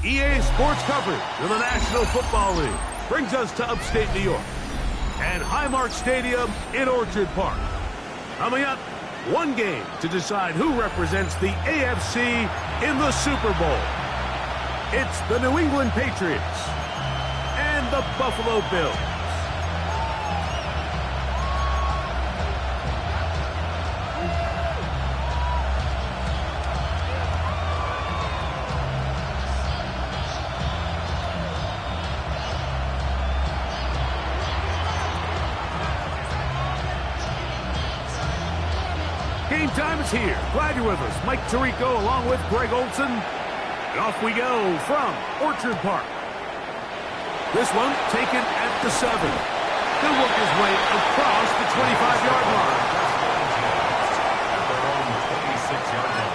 EA Sports coverage of the National Football League brings us to upstate New York and Highmark Stadium in Orchard Park. Coming up, one game to decide who represents the AFC in the Super Bowl. It's the New England Patriots and the Buffalo Bills. Game time is here. Glad you're with us. Mike Tirico along with Greg Olson. And off we go from Orchard Park. This one taken at the 7. He'll work his way across the 25-yard line. At their own 26-yard line.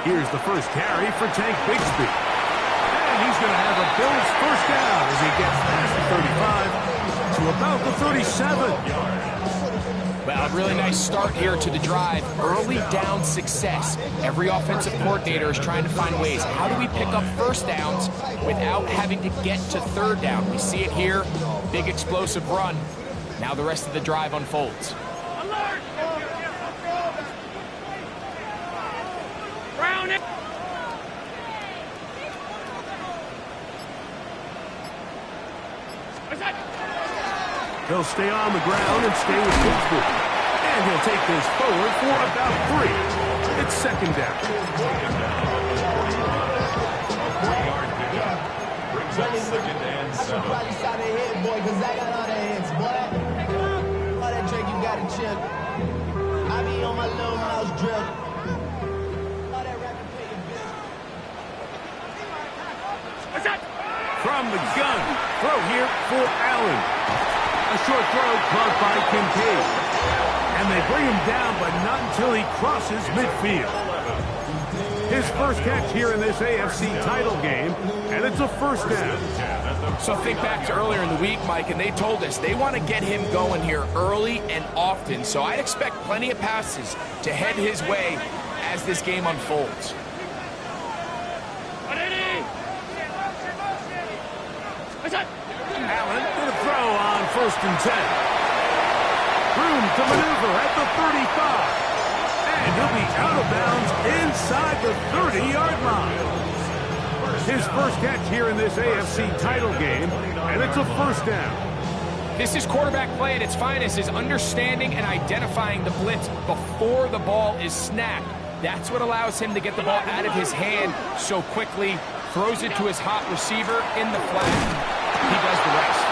Here's the first carry for Tank Bigsby. And he's going to have a Bills first down as he gets past the 35 to about the 37. Well, really nice start here to the drive. Early down success. Every offensive coordinator is trying to find ways. How do we pick up first downs without having to get to third down? We see it here. Big explosive run. Now the rest of the drive unfolds. He'll stay on the ground and stay with Bigsby. And he'll take this forward for about 3. It's second down. Brings up second and 7. Probably shot ahead, boy, because I got all the hits, boy. All that drink you got to chip. I be on my little mouse drip. All that rapid paying bitch. From the gun, throw here for Allen. A short throw caught by Kincaid. And they bring him down, but not until he crosses midfield. His first catch here in this AFC title game, and it's a first down. So think back to earlier in the week, Mike, and they told us they want to get him going here early and often. So I'd expect plenty of passes to head his way as this game unfolds. Allen going to throw on 1st and 10. Room to maneuver at the 35. And he'll be out of bounds inside the 30-yard line. His first catch here in this AFC title game, and it's a first down. This is quarterback play at its finest, is understanding and identifying the blitz before the ball is snapped. That's what allows him to get the ball out of his hand so quickly, throws it to his hot receiver in the flat. He does the rest.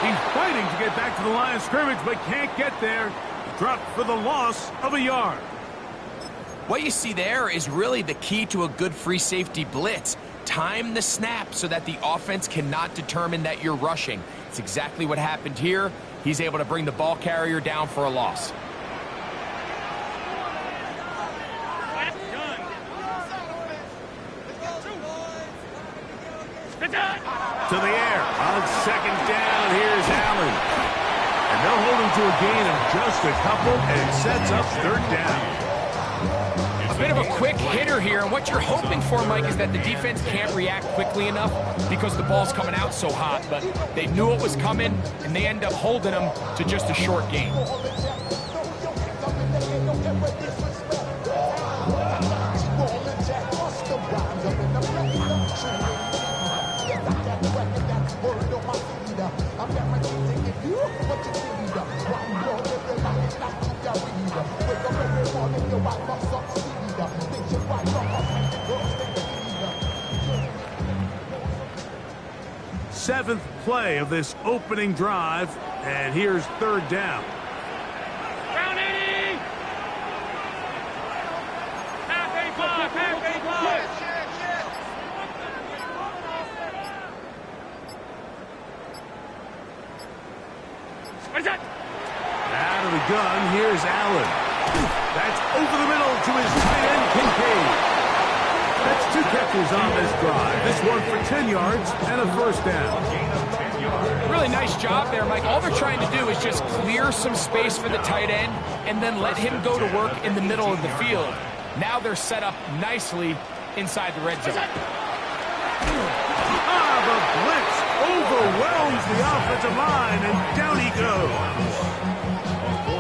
He's fighting to get back to the line of scrimmage, but can't get there. Dropped for the loss of a yard. What you see there is really the key to a good free safety blitz. Time the snap so that the offense cannot determine that you're rushing. It's exactly what happened here. He's able to bring the ball carrier down for a loss. To the air on second down. Here's Allen. And they'll hold him to a gain of just a couple, and it sets up third down. A bit of a quick hitter here, and what you're hoping for, Mike, is that the defense can't react quickly enough because the ball's coming out so hot, but they knew it was coming, and they end up holding them to just a short gain. Seventh play of this opening drive, and here's third down. Round 80! gun, here's Allen. That's over the middle to his tight end, Kincaid. That's 2 catches on this drive. This one for 10 yards and a first down. Really nice job there, Mike. All they're trying to do is just clear some space for the tight end and then let him go to work in the middle of the field. Now they're set up nicely inside the red zone. The blitz overwhelms the offensive line, and down he goes.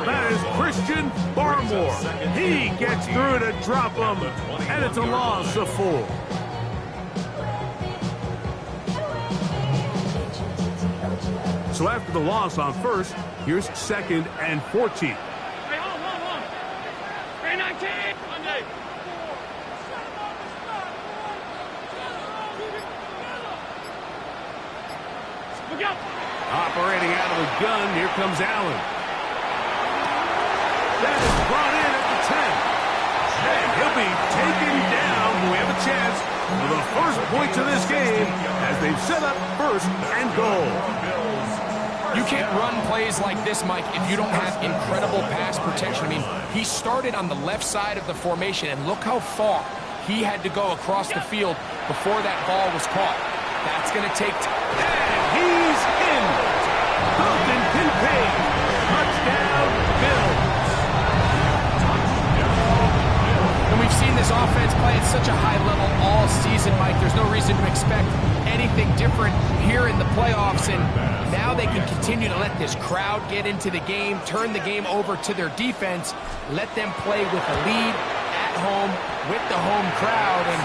That is Christian Barmore. He gets through to drop him, and it's a loss of 4. So after the loss on first, here's 2nd and 14. Operating out of the gun, here comes Allen. That is brought in at the 10. And he'll be taken down. We have a chance for the first points of this game as they've set up 1st and goal. You can't run plays like this, Mike, if you don't have incredible pass protection. I mean, he started on the left side of the formation, and look how far he had to go across the field before that ball was caught. That's going to take and he's in. Dalton Kincaid. Touchdown, Bills. And we've seen this offense play at such a high level all season, Mike. There's no reason to expect anything different here in the playoffs. And now they can continue to let this crowd get into the game, turn the game over to their defense, let them play with a lead at home with the home crowd. And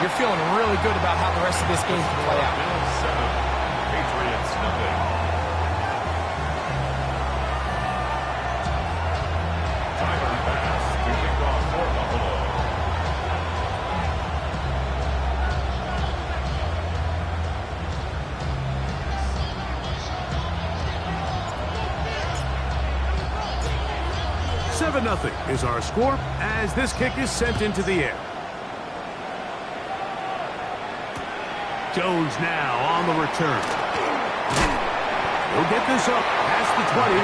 you're feeling really good about how the rest of this game can play out. Bills 7, Patriots nothing. Tyler Bass to kick off for Buffalo. Nothing is our score as this kick is sent into the air. Jones now on the return. He'll get this up past the 20.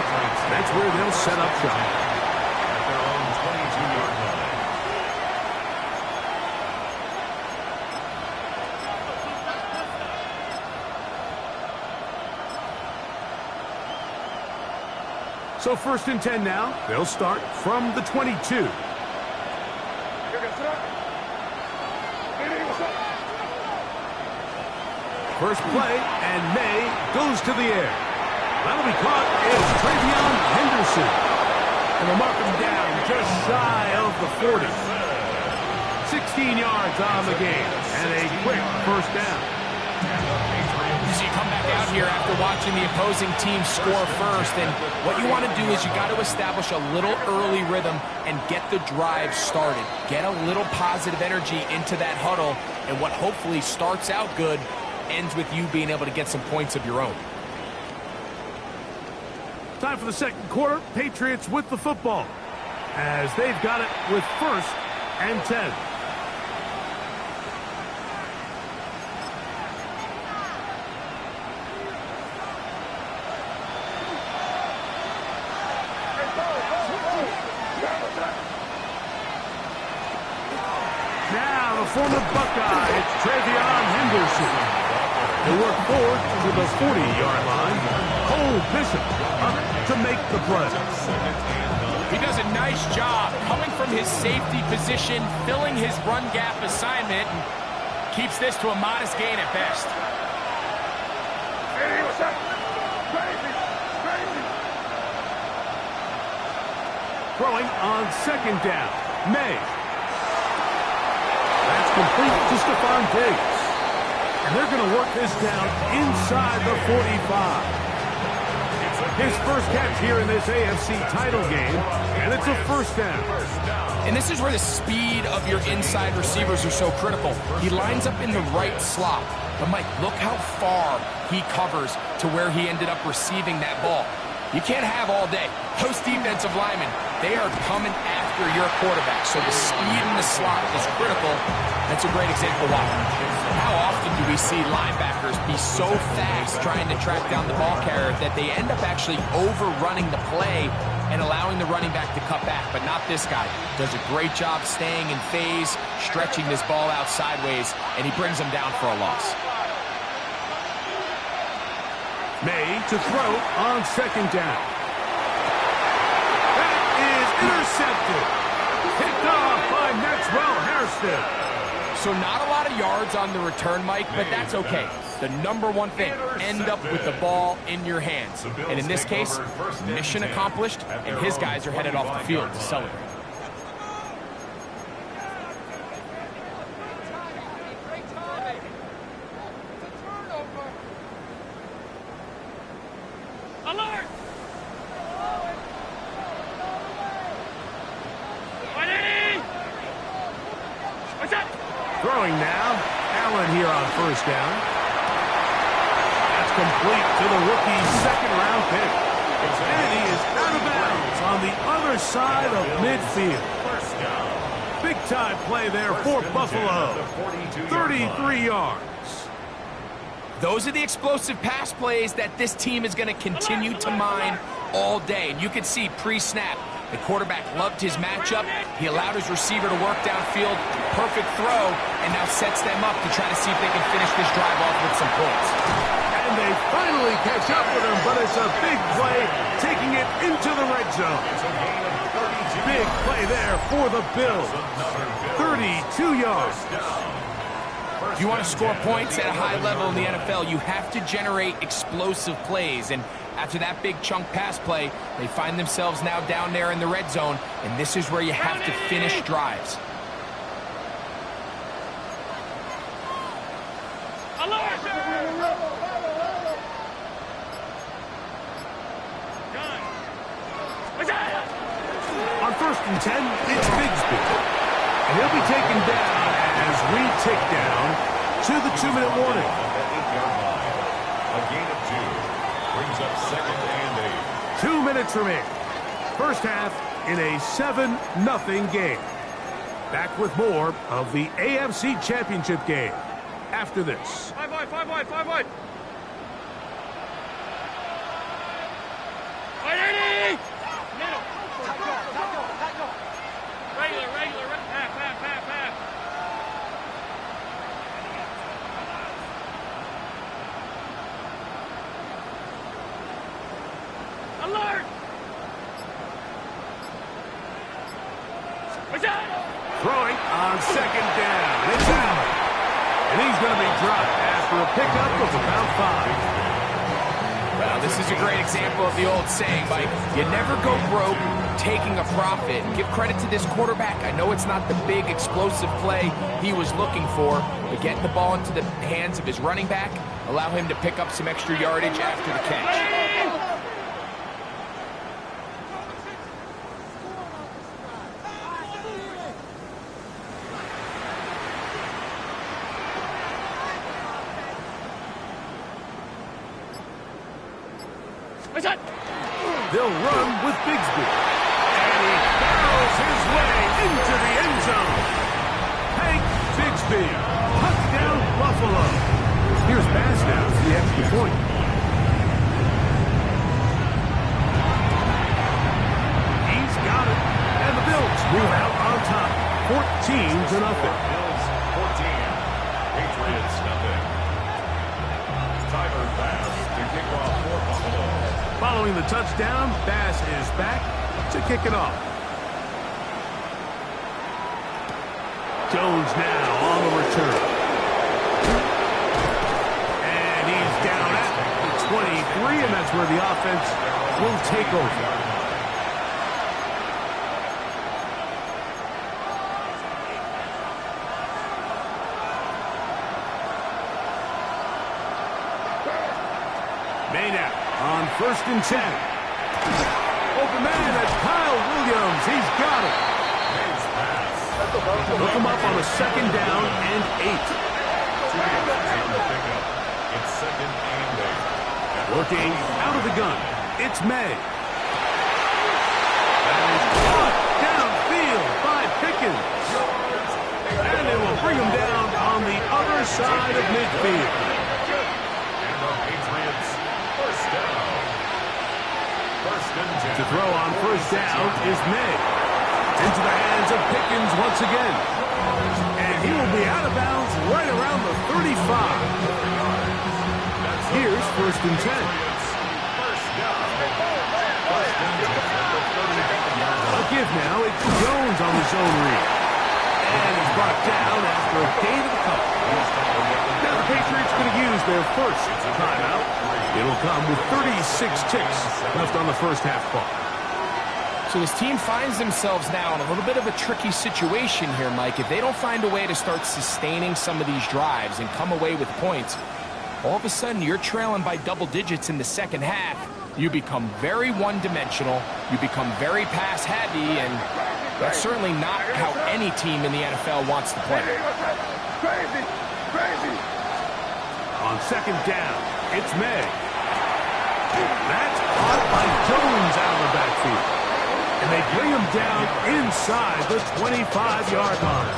That's where they'll set up shop. At their own 22-yard line. So 1st and 10 now. They'll start from the 22. First play, and May goes to the air. That'll be caught. It's Travion Henderson. And they'll mark him down just shy of the 40. 16 yards on the game, and a quick first down. So you come back out here after watching the opposing team score first, and what you want to do is you got to establish a little early rhythm and get the drive started. Get a little positive energy into that huddle, and what hopefully starts out good ends with you being able to get some points of your own. Time for the 2nd quarter. Patriots with the football as they've got it with 1st and 10. Now the former Buckeye, it's Travion Henderson. They work forward to the 40-yard line. Cole Bishop up to make the play. He does a nice job coming from his safety position, filling his run gap assignment, and keeps this to a modest gain at best. Throwing on 2nd down. May. That's complete to Stephon Diggs. And they're going to work this down inside the 45. His first catch here in this AFC title game, and it's a first down. And this is where the speed of your inside receivers are so critical. He lines up in the right slot. But, Mike, look how far he covers to where he ended up receiving that ball. You can't have all day. Those defensive linemen, they are coming after your quarterback. So the speed in the slot is critical. That's a great example why. How often do we see linebackers be so fast trying to track down the ball carrier that they end up actually overrunning the play and allowing allowing the running back to cut back, but not this guy. Does a great job staying in phase, stretching this ball out sideways, and he brings him down for a loss. May to throw on second down. That is intercepted. Picked off by Maxwell Hairston. So not a lot of yards on the return, Mike, but that's okay. The number one thing, end up with the ball in your hands. And in this case, mission accomplished, and his guys are headed off the field to celebrate. Alert! What's up? Throwing now. Allen here on first down. That's complete to the rookie's second-round pick. And he is out of bounds on the other side of midfield. Big-time play there for Buffalo. 33 yards. Those are the explosive pass plays that this team is going to continue to mine all day. And you can see pre-snap, the quarterback loved his matchup. He allowed his receiver to work downfield. Perfect throw, and now sets them up to try to see if they can finish this drive off with some points. And they finally catch up with him, but it's a big play, taking it into the red zone. Big play there for the Bills. 32 yards. If you want to score points at a high level in the NFL, you have to generate explosive plays. And after that big chunk pass play, they find themselves now down there in the red zone, and this is where you have to finish drives. On 1st and 10, it's Bigsby. And he'll be taken down as we tick down to the 2-minute warning. A gain of 2 brings up 2nd and 8. 2 minutes remaining. First half in a 7-0 game. Back with more of the AFC Championship game after this. 5 wide, 5 wide, 5 wide. Middle. Regular. Half. Alert! What's that? Throwing on second down. It's out. And he's going to be dropped after a pickup of about 5. Well, this is a great example of the old saying, Mike. You never go broke taking a profit. Give credit to this quarterback. I know it's not the big explosive play he was looking for, but getting the ball into the hands of his running back, allow him to pick up some extra yardage after the catch. They'll run with Bigsby. And he barrels his way into the end zone. Hank Bigsby, touchdown Buffalo. Here's Bass now for the extra point. He's got it. And the Bills move out on top. 14-0. Bills 14. Patriots nothing. Tyler Bass to kick off for Buffalo. Following the touchdown, Bass is back to kick it off. Jones now on the return. And he's down at the 23, and that's where the offense will take over. Maynard on 1st and 10. Open man, that's Kyle Williams. He's got it. Look him up on a 2nd down and 8. It's 2nd and 8. Working out of the gun. It's May. That is caught downfield by Pickens. And they will bring him down on the other side of midfield. And the Patriots first down. 1st and To throw on first down is May. Into the hands of Pickens once again. And he will be out of bounds right around the 35. Here's first and 10. A give now. It's Jones on the zone read. And he's brought down after a gain of a couple. Now the Patriots going to use their first timeout. It'll come with 36 ticks left on the first half clock. So this team finds themselves now in a little bit of a tricky situation here, Mike. If they don't find a way to start sustaining some of these drives and come away with points, all of a sudden you're trailing by double digits in the second half. You become very one-dimensional. You become very pass-heavy, and that's certainly not how any team in the NFL wants to play. On second down, it's May. That's caught by Jones out of the backfield. And they bring him down inside the 25-yard line.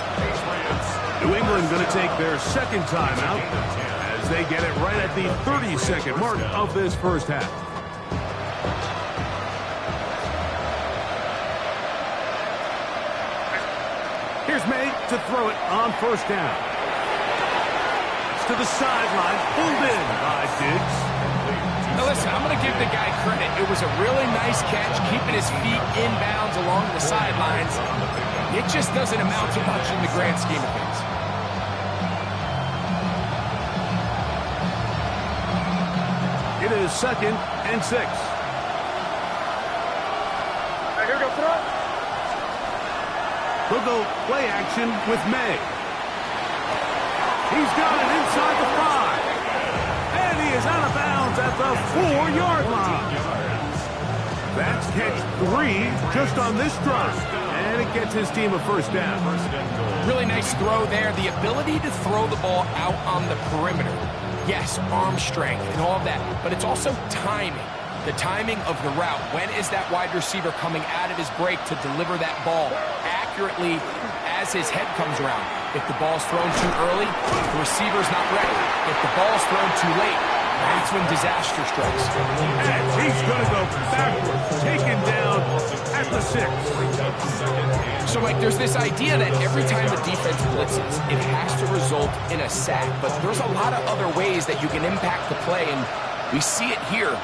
New England going to take their second timeout as they get it right at the 30-second mark of this first half. Here's May to throw it on first down. It's to the sideline, pulled in by Diggs. Now listen, I'm going to give the guy credit. It was a really nice catch, keeping his feet inbounds along the sidelines. It just doesn't amount to much in the grand scheme of things. It is second and 6. Here we go, front. They'll go play action with May. He's got it inside the 5. And he is out of bounds at the 4-yard line. That's catch 3 just on this drive. And it gets his team a first down. Really nice throw there. The ability to throw the ball out on the perimeter. Yes, arm strength and all of that. But it's also timing. The timing of the route. When is that wide receiver coming out of his break to deliver that ball accurately as his head comes around? If the ball's thrown too early, the receiver's not ready. If the ball's thrown too late, that's when disaster strikes. And he's going to go backwards, taken down at the 6. So, Mike, there's this idea that every time the defense blitzes, it has to result in a sack. But there's a lot of other ways that you can impact the play, and we see it here.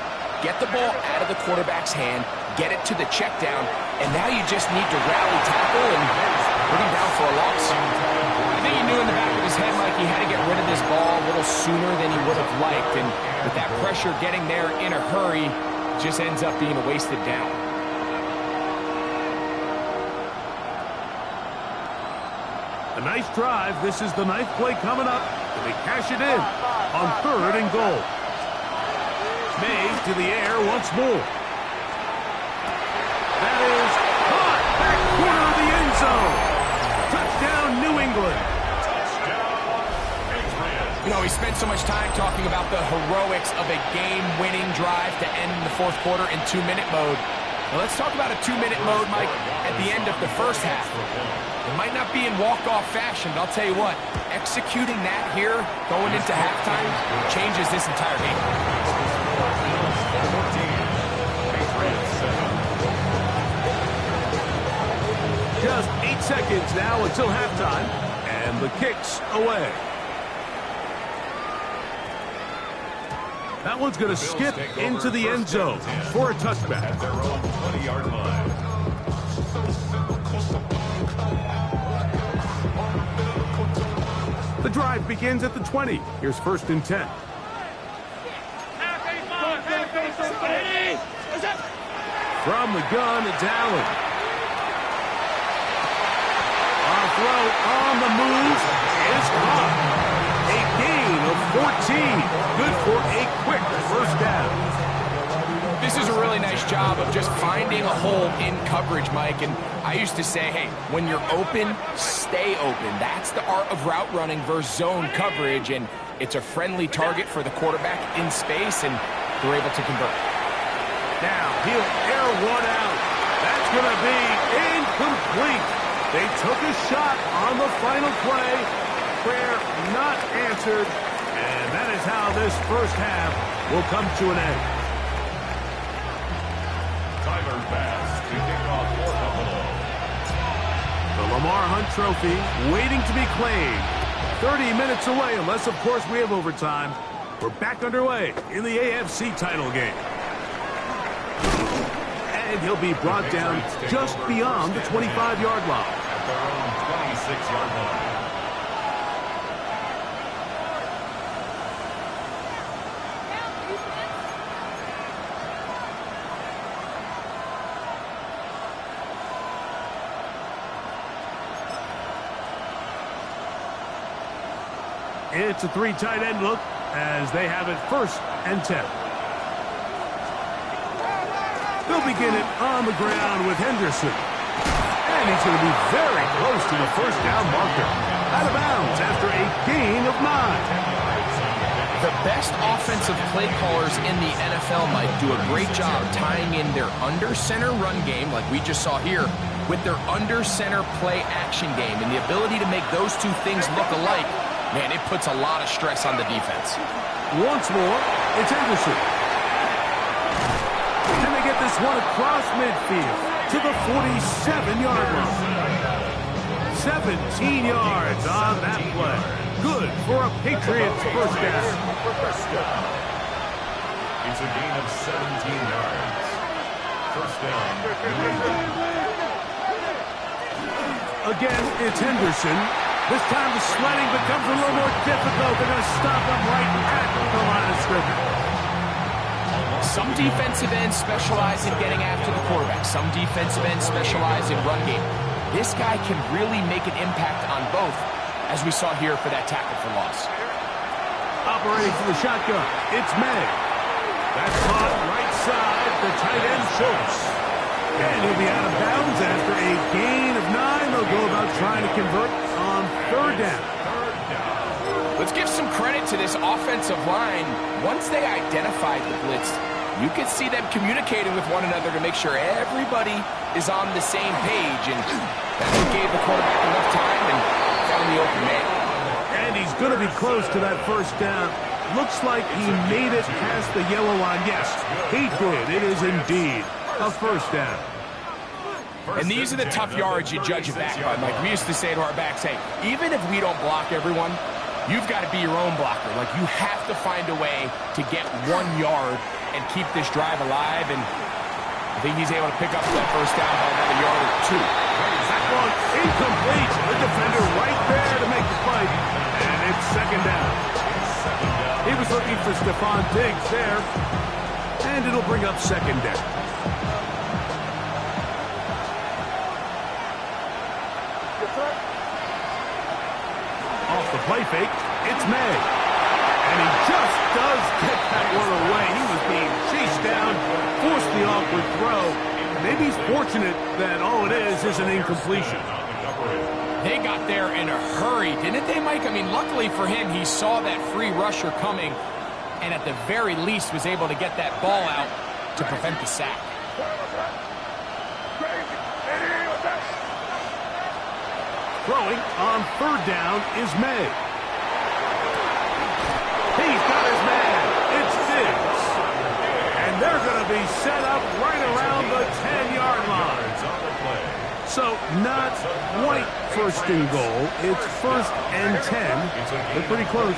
Get the ball out of the quarterback's hand, get it to the check down, and now you just need to rally tackle and put him down for a loss. I think he knew in the back of his head, Mike, he had to get rid of this ball a little sooner than he would have liked, and with that pressure getting there in a hurry, it just ends up being a wasted down. A nice drive. This is the 9th play coming up. And they cash it in on 3rd and goal. May to the air once more. That is caught back corner of the end zone. Touchdown, New England. You know, we spent so much time talking about the heroics of a game-winning drive to end the fourth quarter in 2-minute mode. Now let's talk about a 2-minute mode, Mike, at the end of the first half. It might not be in walk-off fashion, but I'll tell you what, executing that here, going into halftime, changes this entire game. Just 8 seconds now until halftime, and the kick's away. That one's going to skip into the end zone for a touchback. Their own 20-yard line. The drive begins at the 20. Here's first and 10. From the gun, it's Allen. Our throw on the move is caught. A gain of 14. Good for a quick first down. This is a really nice job of just finding a hole in coverage, Mike. And I used to say, hey, when you're open, stay open. That's the art of route running versus zone coverage. And it's a friendly target for the quarterback in space, and they're able to convert. Now he'll air one out. That's going to be incomplete. They took a shot on the final play. Prayer not answered. And that is how this first half will come to an end. Connor Bass to kick off for Buffalo. The Lamar Hunt Trophy waiting to be claimed. 30 minutes away, unless, of course, we have overtime. We're back underway in the AFC title game. And he'll be brought down just beyond the 25-yard line. At their own 26-yard line. It's a three tight end look as they have it 1st and 10. They'll begin it on the ground with Henderson. And he's going to be very close to the 1st down marker. Out of bounds after a gain of 9. The best offensive play callers in the NFL might do a great job tying in their under-center run game, like we just saw here, with their under-center play action game. And the ability to make those two things look alike, man, it puts a lot of stress on the defense. Once more, it's Henderson. Can they get this one across midfield to the 47-yard line? 17 yards on that play. Good for a Patriots 1st down. It's a gain of 17 yards. 1st down. Again, it's Henderson. This time the sledding becomes a little more difficult. They're going to stop him right at the line of scrimmage. Some defensive ends specialize in getting after the quarterback. Some defensive ends specialize in run game. This guy can really make an impact on both, as we saw here for that tackle for loss. Operating from the shotgun, it's May. That's caught right side, the tight end Schultz. And he'll be out of bounds after a gain of 9. They'll go about trying to convert on 3rd down. Let's give some credit to this offensive line. Once they identified the blitz, you could see them communicating with one another to make sure everybody is on the same page. And that's what gave the quarterback enough time and found the open man. And he's going to be close to that 1st down. Looks like he made it past the yellow line. Yes, he did. It is indeed a 1st down. And these are the tough yards you judge it back by. Like we used to say to our backs, hey, even if we don't block everyone, you've got to be your own blocker. Like you have to find a way to get 1 yard and keep this drive alive. And I think he's able to pick up that 1st down by another yard or 2. That one incomplete. The defender right there to make the fight. And it's 2nd down. He was looking for Stephon Diggs there. And it'll bring up 2nd down. Off the play fake, it's May. And he just does get that one away. He was being chased down, forced the awkward throw. Maybe he's fortunate that all it is an incompletion. They got there in a hurry, didn't they, Mike? I mean, luckily for him, he saw that free rusher coming and at the very least was able to get that ball out to prevent the sack. Throwing on 3rd down is May. He's got his man. It's Diggs. And they're going to be set up right around the 10-yard line. So not quite 1st and goal. It's 1st and 10. They're pretty close.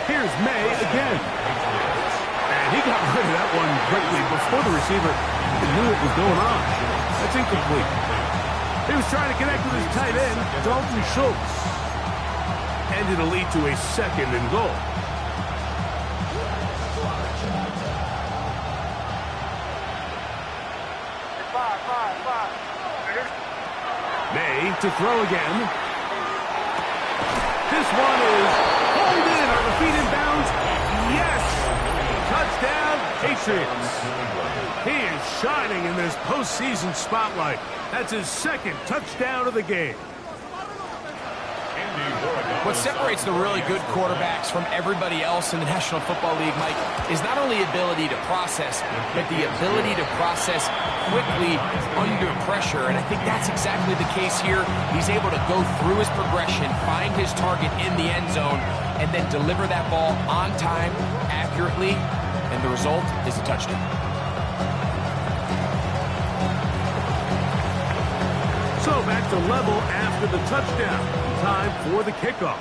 Here's May again. And he got rid of that one quickly before the receiver knew what was going on. That's incomplete. He was trying to connect with his tight end, Dalton Schultz. And it'll lead to a 2nd and goal. May to throw again. This one is pulled in. Are the feet in bounds? Yes! Touchdown, Patriots. He is shining in this postseason spotlight. That's his 2nd touchdown of the game. What separates the really good quarterbacks from everybody else in the National Football League, Mike, is not only ability to process, but the ability to process quickly under pressure. And I think that's exactly the case here. He's able to go through his progression, find his target in the end zone, and then deliver that ball on time, accurately, and the result is a touchdown. to level after the touchdown. Time for the kickoff.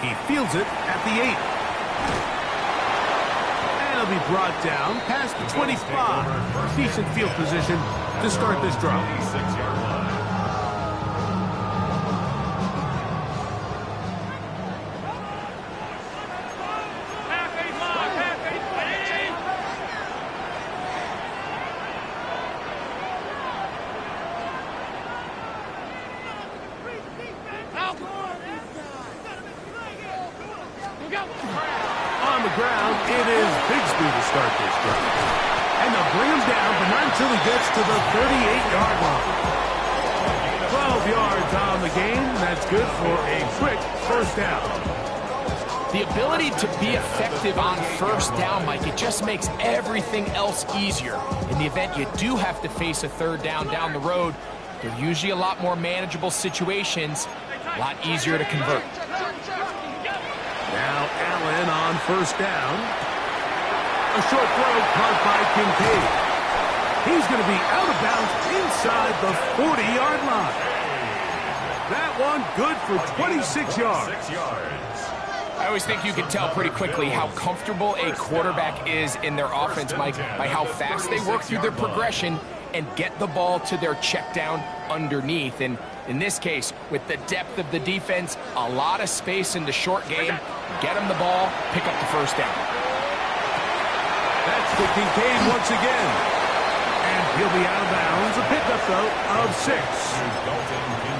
He fields it at the 8. And he'll be brought down past the 25. Decent field position to start this drive. 26-yard line. On the ground, it is Bigsby to start this drive. And they'll bring him down, but not until he gets to the 38-yard line. 12 yards on the game. That's good for a quick first down. The ability to be effective on first down, Mike, it just makes everything else easier. In the event you do have to face a third down the road, they're usually a lot more manageable situations, a lot easier to convert. Now Allen on first down. A short throw caught by Kincaid. He's going to be out of bounds inside the 40-yard line. That one good for 26 yards. 6 yards. I always think you can tell pretty quickly how comfortable a quarterback is in their offense, Mike, by how fast they work through their progression and get the ball to their check down underneath. And in this case, with the depth of the defense, a lot of space in the short game, get them the ball, pick up the first down. That's to Kincaid once again. And he'll be out of bounds. A pickup, though, of 6.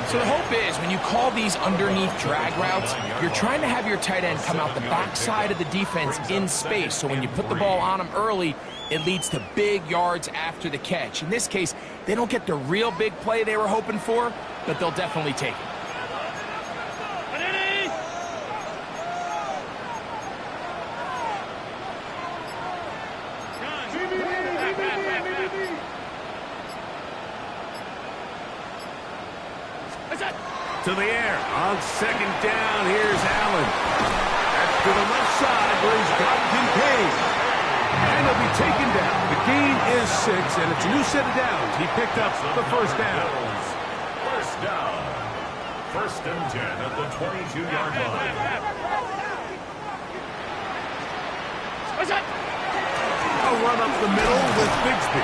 So the hope is when you call these underneath drag routes, you're trying to have your tight end come out the backside of the defense in space. So when you put the ball on him early, it leads to big yards after the catch. In this case, they don't get the real big play they were hoping for, but they'll definitely take it. To the air on second down. Here's Allen. That's to the left side where he's got Kincaid. And he'll be taken down. The gain is 6, and it's a new set of downs. He picked up the first down. First down. First and 10 at the 22-yard line. A run up the middle with Bigsby.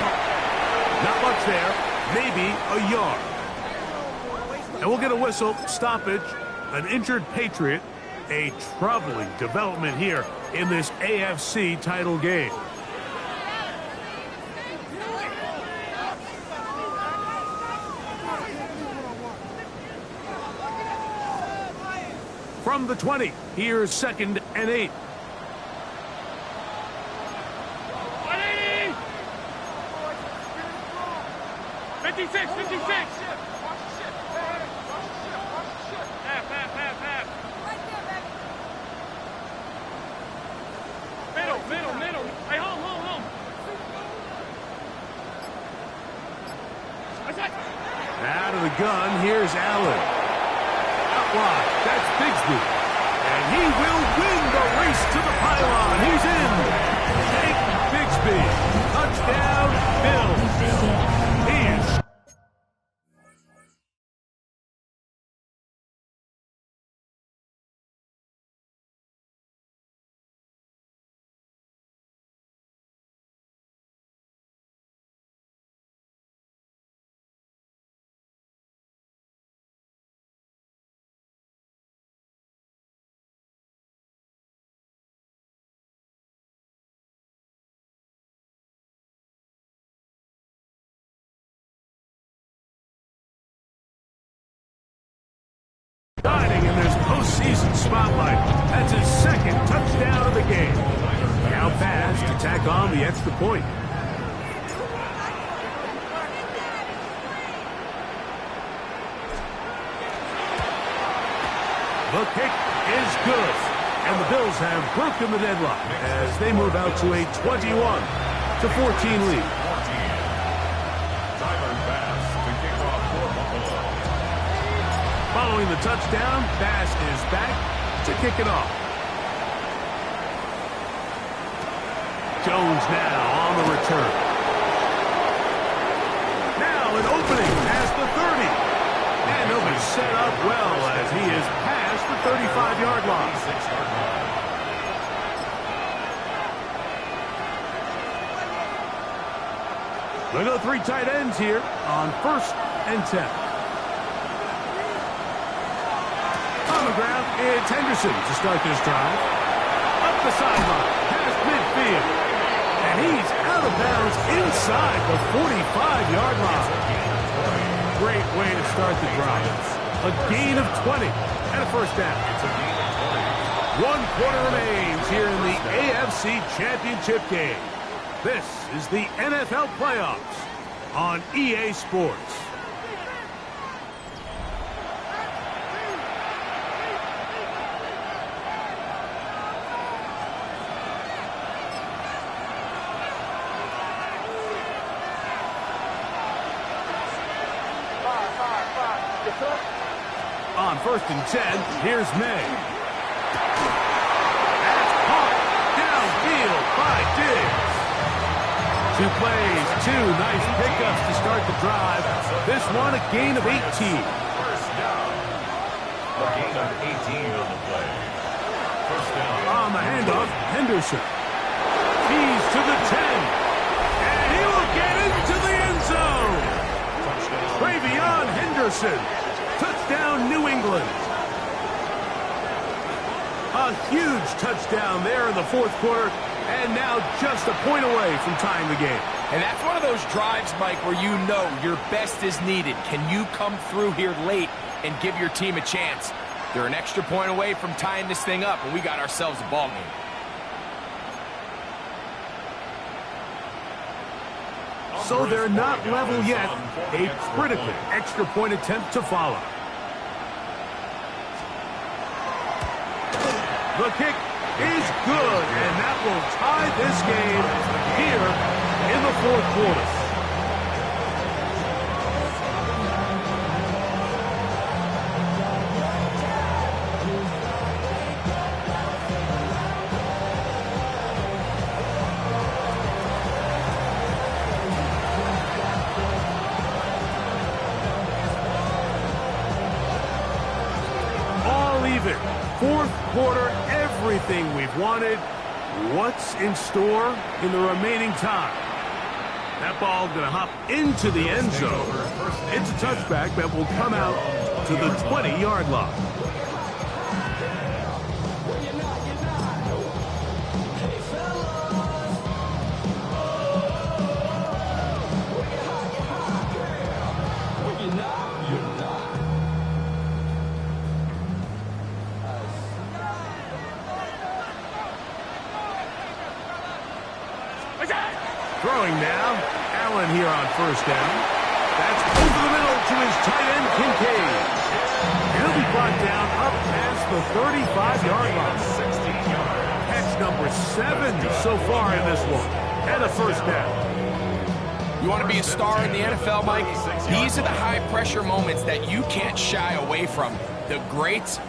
Not much there. Maybe a yard. And we'll get a whistle, stoppage, an injured Patriot, a troubling development here in this AFC title game. From the 20, here's second and 8. Out of the gun, here's Allen. Out wide, that's Bigsby. And he will win the race to the pylon. He's in. Jake Bigsby. Touchdown, Bills. He is. Shining in this postseason spotlight. That's his second touchdown of the game. Now pass to tack on the extra point. The kick is good. And the Bills have broken the deadlock as they move out to a 21-14 lead. Following the touchdown, Bass is back to kick it off. Jones now on the return. Now 35-yard line. 36-yard line. They go 3 tight ends here on 1st and 10. On the ground, it's Henderson to start this drive. Up the sideline, past midfield. And he's out of bounds inside the 45-yard line. Great way to start the drive. A gain of 20 and a first down. It's a gain of 20. 1 quarter remains here in the AFC Championship game. This is the NFL playoffs on EA Sports. On 1st and 10, here's May. That's caught downfield by Diggs. 2 plays, 2 nice pickups to start the drive. This one a gain of 18. First down. A gain of 18 on the play. First down. On the handoff, Henderson. He's to the 10. And he will get into the end zone. Travion Henderson. Touchdown, New England. A huge touchdown there in the 4th quarter, and now just a point away from tying the game. And that's one of those drives, Mike, where you know your best is needed. Can you come through here late and give your team a chance? They're an extra point away from tying this thing up, and we got ourselves a ball game. So they're not level yet. A critical extra point attempt to follow. The kick is good, and that will tie this game here in the 4th quarter. All even. 4th quarter, everything we've wanted. What's in store in the remaining time? That ball going to hop into the end zone. It's a touchback that will come out to the 20-yard line. Throwing now, Allen here on 1st down. That's over the middle to his tight end, Kincaid. He'll be brought down up past the 35-yard line. 16 yards. Catch number 7 so far in this one. And a first down. You want to be a star in the NFL, Mike? These are the high-pressure moments that you can't shy away from. The greats,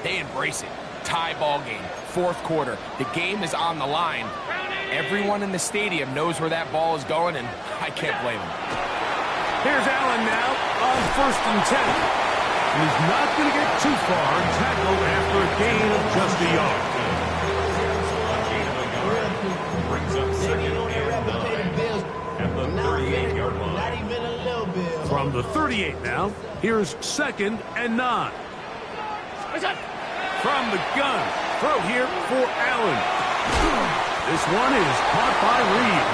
they embrace it. Tie ball game, 4th quarter. The game is on the line. Everyone in the stadium knows where that ball is going, and I can't blame them. Here's Allen now on 1st and 10. He's not going to get too far, tackled after a gain of just a yard. A gain of a yard brings up 2nd and 9 at the 38-yard line. Not even a little bit. From the 38 now, here's 2nd and 9. From the gun, throw here for Allen. This one is caught by Reed.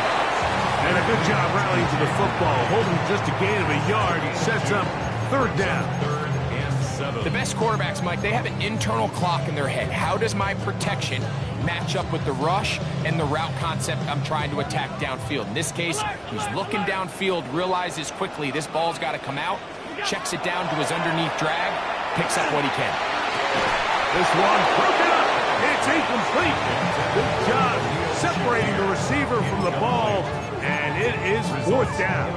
And a good job rallying to the football, holding just a gain of a yard. He sets up 3rd down. 3rd and 7. The best quarterbacks, Mike, they have an internal clock in their head. How does my protection match up with the rush and the route concept I'm trying to attack downfield? In this case, he's looking downfield, realizes quickly this ball's got to come out, checks it down to his underneath drag, picks up what he can. This one broken up. It's incomplete. Good job separating the receiver from the ball, and it is 4th down.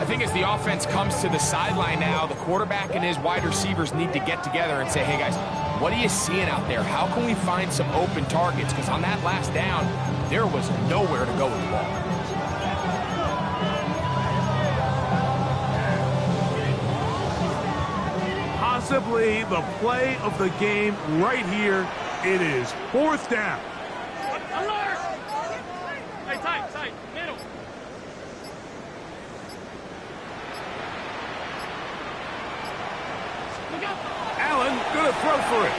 I think as the offense comes to the sideline now, the quarterback and his wide receivers need to get together and say, hey guys, what are you seeing out there? How can we find some open targets? Because on that last down, there was nowhere to go with the ball. possibly the play of the game right here. It is 4th down. Alert! Hey, tight, middle. Look out! Allen gonna throw for it.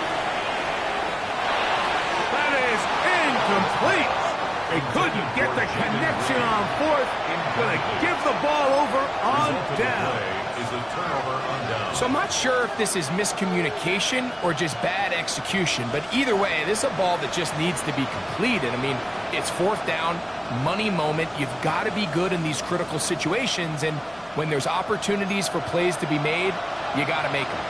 That is incomplete. They couldn't get the connection on 4th. Gonna give the ball over on down. Is a turnover on down. So I'm not sure if this is miscommunication or just bad execution, but either way, this is a ball that just needs to be completed. I mean, it's 4th down, money moment. You've got to be good in these critical situations, and when there's opportunities for plays to be made, you got to make them.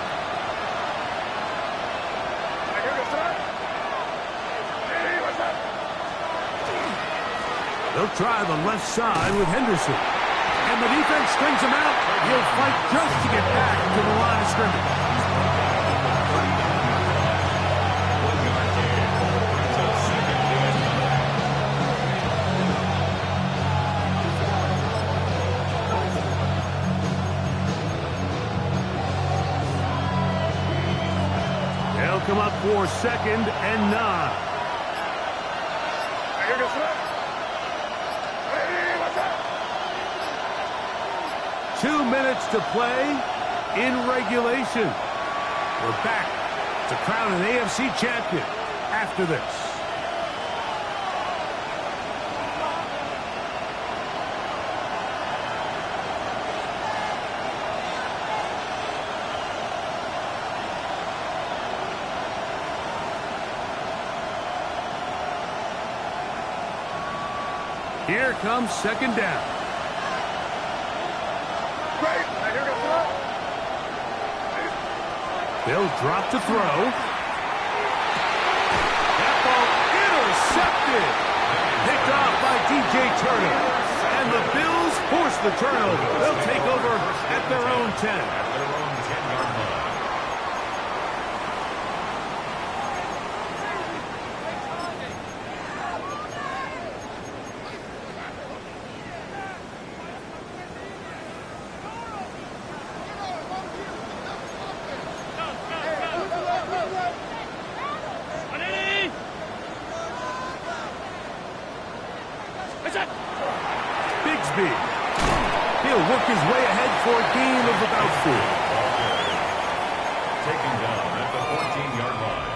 They'll try the left side with Henderson. And the defense strings him out. He'll fight just to get back to the line of scrimmage. 1 yard gain. Brings up 2nd and 9. They'll come up for 2nd and 9. 2 minutes to play in regulation. We're back to crown an AFC champion after this. Here comes 2nd down. They'll drop to throw. That ball intercepted. Picked off by DJ Turner. And the Bills force the turnover. They'll take over at their own 10. At their own 10-yard line. Bigsby. He'll work his way ahead for a gain of about 4. Taken down at the 14-yard line.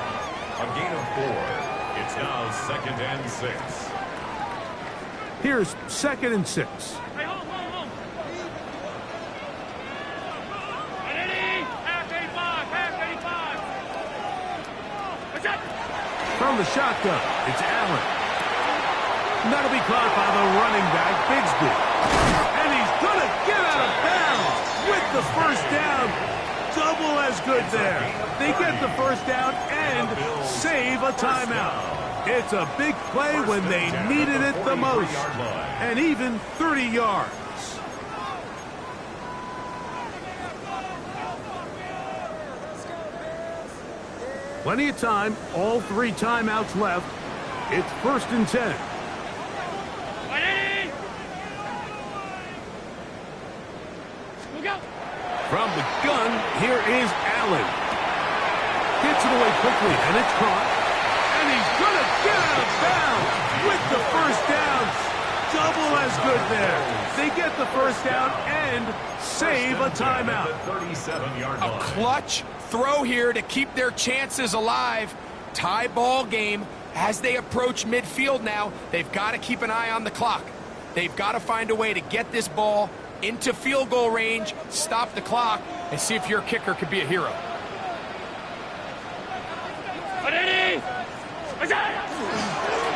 A gain of 4. It's now 2nd and 6. Here's 2nd and 6. Hey, hold. Half 85. What's that? From the shotgun, it's Allen. That'll be caught by the running back, Bigsby. And he's going to get out of bounds with the 1st down. Double as good there. They get the 1st down and save a timeout. It's a big play when they needed it the most. And even 30 yards. Plenty of time, all 3 timeouts left. It's 1st and 10. From the gun, here is Allen. Gets it away quickly, and it's caught. And he's going to get out of bounds with the 1st down. Double as good there. They get the 1st down and save a timeout. 37-yard line. A clutch throw here to keep their chances alive. Tie ball game. As they approach midfield now, they've got to keep an eye on the clock. They've got to find a way to get this ball into field goal range, stop the clock, and see if your kicker could be a hero.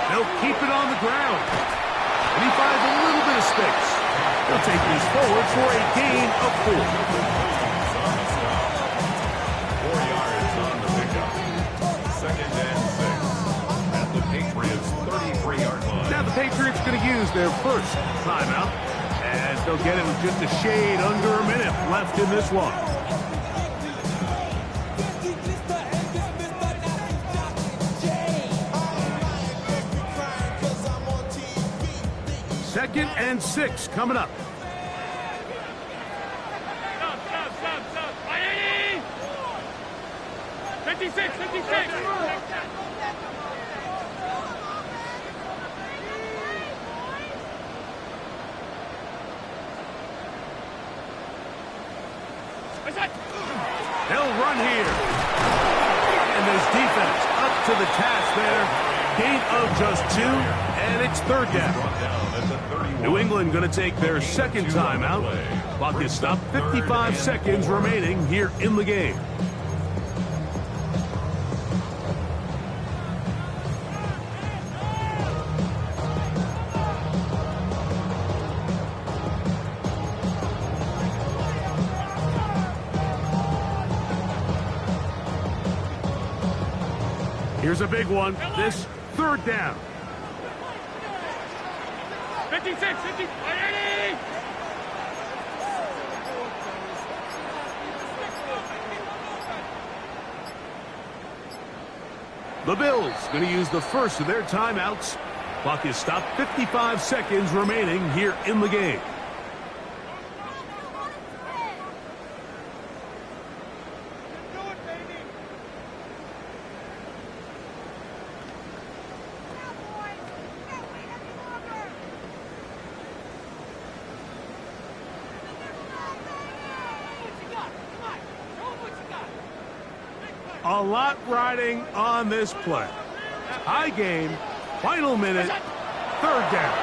They'll keep it on the ground. And he finds a little bit of space. They'll take this forward for a gain of 4. 4 yards on the pickup. 2nd and 6. At the Patriots' 33-yard line. Now the Patriots going to use their 1st timeout. And they'll get it with just a shade under a minute left in this one. Second and 6 coming up. Stop. 56, 56. They'll run here. And this defense up to the task there. Gain of just 2, and it's third down. New England going to take their second timeout. Clock is stopped, 55 seconds remaining here in the game. Here's a big one. This third down. 56, 50, 80. The Bills going to use the first of their timeouts. Clock is stopped, 55 seconds remaining here in the game. A lot riding on this play. High game, final minute, third down.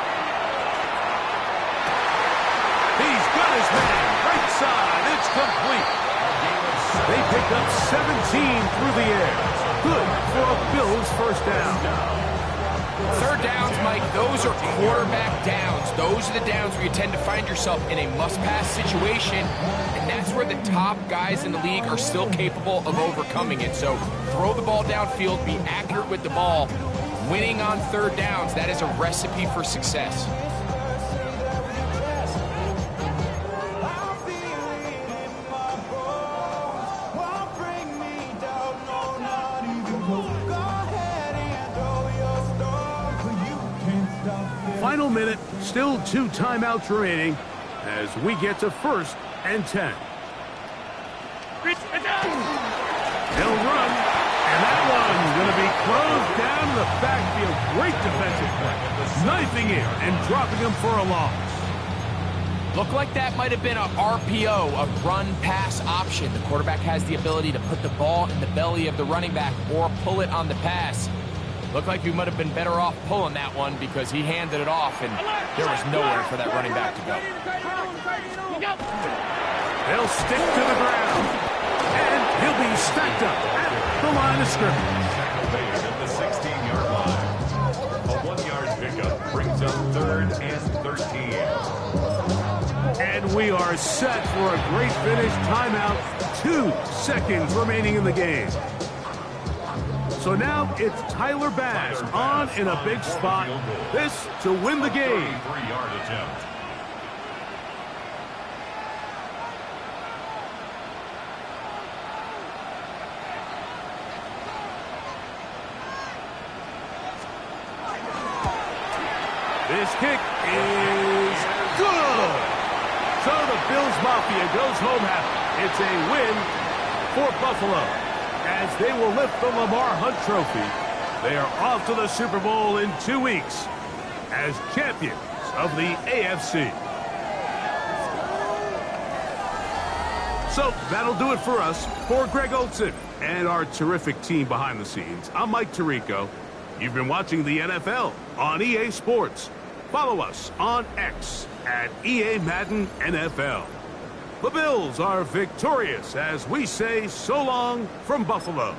He's got his man, right side, it's complete. They pick up 17 through the air. Good for a Bills first down. Third downs, Mike, those are quarterback downs. Those are the downs where you tend to find yourself in a must-pass situation, and that's where the top guys in the league are still capable of overcoming it. So throw the ball downfield, be accurate with the ball. Winning on third downs, that is a recipe for success. Final minute, still 2 timeouts remaining as we get to 1st and 10. They'll run, and that one's going to be closed down to the backfield. Great defensive play, knifing in and dropping him for a loss. Looked like that might have been a RPO, a run-pass option. The quarterback has the ability to put the ball in the belly of the running back or pull it on the pass. Looked like we might have been better off pulling that one because he handed it off, and there was nowhere for that running back to go. They'll stick to the ground, and he'll be stacked up at the line of scrimmage. At the 16-yard line. A 1-yard pickup brings up 3rd and 13. And we are set for a great finish. Timeout, 2 seconds remaining in the game. So now it's Tyler Bass on in a big spot. This to win the game. 3-yard attempt. This kick is good. So the Bills Mafia goes home happy. It's a win for Buffalo, as they will lift the Lamar Hunt Trophy. They are off to the Super Bowl in 2 weeks as champions of the AFC. So that'll do it for us. For Greg Olsen and our terrific team behind the scenes, I'm Mike Tirico. You've been watching the NFL on EA Sports. Follow us on X at EA Madden NFL. The Bills are victorious as we say so long from Buffalo.